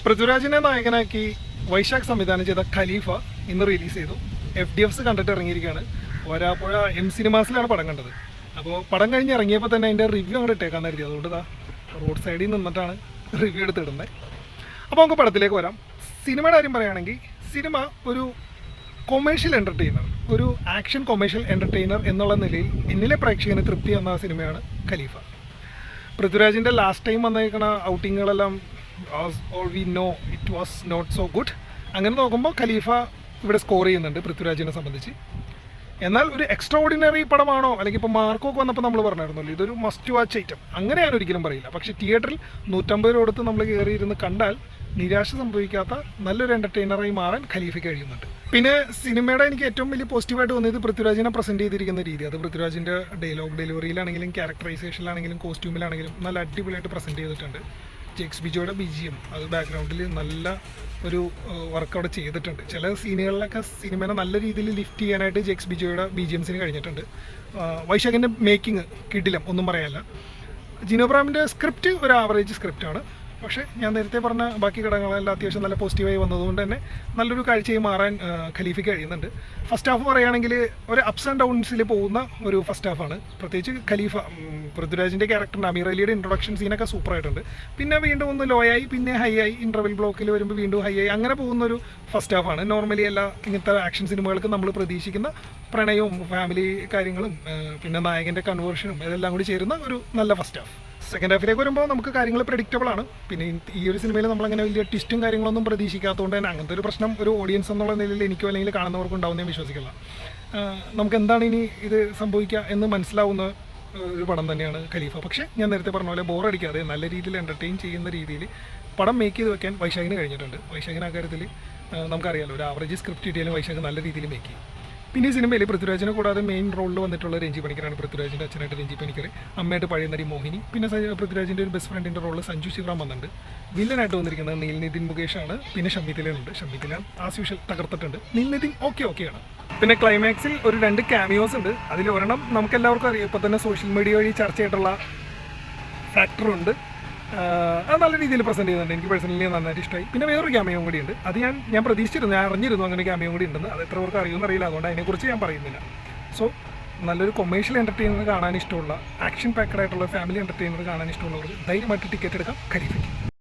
പൃഥ്വിരാജിനെ നായകനാക്കി വൈശാഖ് സംവിധാനം ചെയ്ത ഖലീഫ ഇന്ന് റിലീസ് ചെയ്തു. FDFs കണ്ടിട്ട് ഇറങ്ങിയിരിക്കുകയാണ്. വരാപ്പുഴ M സിനിമാസിലാണ് പടം കണ്ടത്. അപ്പോൾ പടം കഴിഞ്ഞ് ഇറങ്ങിയപ്പോൾ തന്നെ അതിൻ്റെ റിവ്യൂ അങ്ങോട്ട് ഇട്ടേക്കാന്ന് കരുതി. അതുകൊണ്ട് റോഡ് സൈഡിൽ നിന്നിട്ടാണ് റിവ്യൂ എടുത്തിടുന്നത്. അപ്പോൾ നമുക്ക് പടത്തിലേക്ക് വരാം. സിനിമയുടെ കാര്യം പറയുകയാണെങ്കിൽ സിനിമ ഒരു കൊമേഴ്ഷ്യൽ എൻ്റർടൈനർ, ഒരു ആക്ഷൻ കൊമേഴ്ഷ്യൽ എൻ്റർടൈനർ എന്നുള്ള നിലയിൽ എന്നിലെ പ്രേക്ഷകന് തൃപ്തി എന്ന സിനിമയാണ് ഖലീഫ. പൃഥ്വിരാജിൻ്റെ ലാസ്റ്റ് ടൈം വന്നേക്കണ ഔട്ടിങ്ങുകളെല്ലാം all we know it was not so good. അങ്ങനെ നോക്കുമ്പോൾ ഖലീഫ ഇവിടെ സ്കോർ ചെയ്യുന്നുണ്ട് പൃഥ്വിരാജിനെ സംബന്ധിച്ച്. എന്നാൽ ഒരു എക്സ്ട്രാ ഓർഡിനറി പടമാണോ, അല്ലെങ്കിൽ ഇപ്പോൾ മാർക്കൊക്കെ വന്നപ്പോൾ നമ്മൾ പറഞ്ഞായിരുന്നല്ലോ ഇതൊരു മസ്റ്റ് വാച്ച് ഐറ്റം, അങ്ങനെ ഞാൻ ഒരിക്കലും പറയില്ല. പക്ഷേ തിയേറ്ററിൽ 150 രൂപ കൊടുത്ത് നമ്മൾ കയറിയിരുന്ന് കണ്ടാൽ നിരാശ സംഭവിക്കാത്ത നല്ലൊരു എൻ്റർടൈനറായി മാറാൻ ഖലീഫയ്ക്ക് കഴിയുന്നുണ്ട്. പിന്നെ സിനിമയുടെ എനിക്ക് ഏറ്റവും വലിയ പോസിറ്റീവായിട്ട് തോന്നിയത് പൃഥ്വിരാജിനെ പ്രസൻറ്റ് ചെയ്തിരിക്കുന്ന രീതി. അത് പൃഥ്വിരാജിൻ്റെ ഡയലോഗ് ഡെലിവറിയിലാണെങ്കിലും ക്യാരക്ടറൈസേഷനിലാണെങ്കിലും കോസ്റ്റ്യൂമിലാണെങ്കിലും നല്ല അടിപൊളിയായിട്ട് പ്രസൻറ്റ് ചെയ്തിട്ടുണ്ട്. ജെക്സ് ബിജോയുടെ BGM അത് ബാക്ക്ഗ്രൗണ്ടിൽ നല്ല ഒരു വർക്ക് അവിടെ ചെയ്തിട്ടുണ്ട്. ചില സീനുകളിലൊക്കെ സിനിമയെ നല്ല രീതിയിൽ ലിഫ്റ്റ് ചെയ്യാനായിട്ട് ജെക്സ് ബിജോയുടെ BGMസിന് കഴിഞ്ഞിട്ടുണ്ട്. വൈശാഖിൻ്റെ മേക്കിംഗ് കിടിലം, ഒന്നും പറയാനില്ല. ജിനോ ബ്രാമിൻ്റെ സ്ക്രിപ്റ്റ് ഒരു ആവറേജ് സ്ക്രിപ്റ്റാണ്. പക്ഷേ ഞാൻ നേരത്തെ പറഞ്ഞ ബാക്കി ഘടകങ്ങളെല്ലാം അത്യാവശ്യം നല്ല പോസിറ്റീവായി വന്നതുകൊണ്ട് തന്നെ നല്ലൊരു കാഴ്ചയായി മാറാൻ ഖലീഫയ്ക്ക് കഴിയുന്നുണ്ട്. ഫസ്റ്റ് ഹാഫ് പറയുകയാണെങ്കിൽ ഒരു അപ്സ് ആൻഡ് ഡൗൺസിൽ പോകുന്ന ഒരു ഫസ്റ്റ് ഹാഫാണ്. പ്രത്യേകിച്ച് ഖലീഫ പൃഥ്വിരാജിൻ്റെ ക്യാരക്ടറിൻ്റെ അമീർ അലിയുടെ ഇൻട്രൊഡക്ഷൻ സീനൊക്കെ സൂപ്പറായിട്ടുണ്ട്. പിന്നെ വീണ്ടും ഒന്ന് ലോ ആയി, പിന്നെ ഹൈ ആയി, ഇൻ്റർവെൽ ബ്ലോക്കിൽ വരുമ്പോൾ വീണ്ടും ഹൈ ആയി, അങ്ങനെ പോകുന്നൊരു ഫസ്റ്റ് ഹാഫാണ്. നോർമലി എല്ലാ ഇങ്ങനത്തെ ആക്ഷൻ സിനിമകൾക്ക് നമ്മൾ പ്രതീക്ഷിക്കുന്ന പ്രണയവും ഫാമിലി കാര്യങ്ങളും പിന്നെ നായകൻ്റെ കൺവേർഷനും ഇതെല്ലാം കൂടി ചേരുന്ന ഒരു നല്ല ഫസ്റ്റ് ഹാഫ്. സെക്കൻഡ് ഹാഫിലേക്ക് വരുമ്പോൾ നമുക്ക് കാര്യങ്ങൾ പ്രെഡിക്റ്റബിൾ ആണ്. പിന്നെ ഈ ഒരു സിനിമയിൽ നമ്മളങ്ങനെ വലിയ ട്വിസ്റ്റും കാര്യങ്ങളൊന്നും പ്രതീക്ഷിക്കാത്തതുകൊണ്ട് തന്നെ അങ്ങനത്തെ ഒരു പ്രശ്നം ഒരു ഓഡിയൻസ് എന്നുള്ള നിലയിൽ എനിക്കോ അല്ലെങ്കിൽ കാണുന്നവർക്കും ഉണ്ടാവുന്ന ഞാൻ വിശ്വസിക്കില്ല. നമുക്ക് എന്താണ് ഇനി ഇത് സംഭവിക്കുക എന്ന് മനസ്സിലാവുന്ന ഒരു പടം തന്നെയാണ് ഖലീഫ. പക്ഷേ ഞാൻ നേരത്തെ പറഞ്ഞ പോലെ ബോറടിക്കാതെ നല്ല രീതിയിൽ എൻ്റർടൈൻ ചെയ്യുന്ന രീതിയിൽ പടം മേക്ക് ചെയ്ത് വെക്കാൻ വൈശാഖിന് കഴിഞ്ഞിട്ടുണ്ട്. വൈശാഖിന് ആ കാര്യത്തിൽ നമുക്കറിയാമല്ലോ, ഒരു ആവറേജ് സ്ക്രിപ്റ്റ് കിട്ടിയാലും വൈശാഖ് നല്ല രീതിയിൽ മേക്ക് ചെയ്യും. പിന്നെ ഈ സിനിമയിൽ പൃഥ്വിരാജിനെ കൂടാതെ മെയിൻ റോളിൽ വന്നിട്ടുള്ള രഞ്ജി പണിക്കറാണ്. പൃഥ്വിരാജിൻ്റെ അച്ഛനായിട്ട് രഞ്ജി പണിക്കർ, അമ്മയായിട്ട് പഴയ നടി മോഹിനി, പിന്നെ പൃഥ്വിരാജിൻ്റെ ഒരു ബെസ്റ്റ് ഫ്രണ്ടിൻ്റെ റോളിൽ സഞ്ജു ശിവറാം വന്നിട്ടുണ്ട്. വില്ലനായിട്ട് വന്നിരിക്കുന്നത് നിതിൻ മുകേഷാണ്. പിന്നെ ഷമ്മിത്തിലുണ്ട്. ഷമ്മിത്തില ആസ് യൂഷ്വൽ തകർത്തിട്ടുണ്ട്. നിതിൻ ഓക്കെയാണ്. പിന്നെ ക്ലൈമാക്സിൽ ഒരു 2 ക്യാമിയോസ് ഉണ്ട്. അതിൽ ഒരെണ്ണം നമുക്കെല്ലാവർക്കും അറിയാം, ഇപ്പോൾ തന്നെ സോഷ്യൽ മീഡിയ വഴി ചർച്ച ചെയ്തിട്ടുള്ള ഫാക്ടറുണ്ട്. അത് നല്ല രീതിയിൽ പ്രസൻറ്റ് ചെയ്യുന്നുണ്ട്. എനിക്ക് പേഴ്സണലി നന്നായിട്ട് ഇഷ്ടമായി. പിന്നെ വേറൊരു ക്യാമിയോ കൂടി ഉണ്ട്. അത് ഞാൻ പ്രതീക്ഷിച്ചിരുന്നു, ഞാൻ അറിഞ്ഞിരുന്നു അങ്ങനെ ക്യാമിയോ കൂടി ഉണ്ടെന്ന്. അത് എത്ര പേർക്ക് അറിയുമെന്ന് അറിയില്ല, അതുകൊണ്ട് അതിനെക്കുറിച്ച് ഞാൻ പറയുന്നില്ല. സോ നല്ലൊരു കൊമേഴ്ഷ്യൽ എൻ്റർടൈനർ കാണാൻ ഇഷ്ടമുള്ള, ആക്ഷൻ പാക്കഡ് ആയിട്ടുള്ള ഫാമിലി എൻ്റർടൈനർ കാണാൻ ഇഷ്ടമുള്ളവർക്ക് ധൈര്യമായിട്ട് ടിക്കറ്റ് എടുക്കാം ഖലീഫയ്ക്ക്.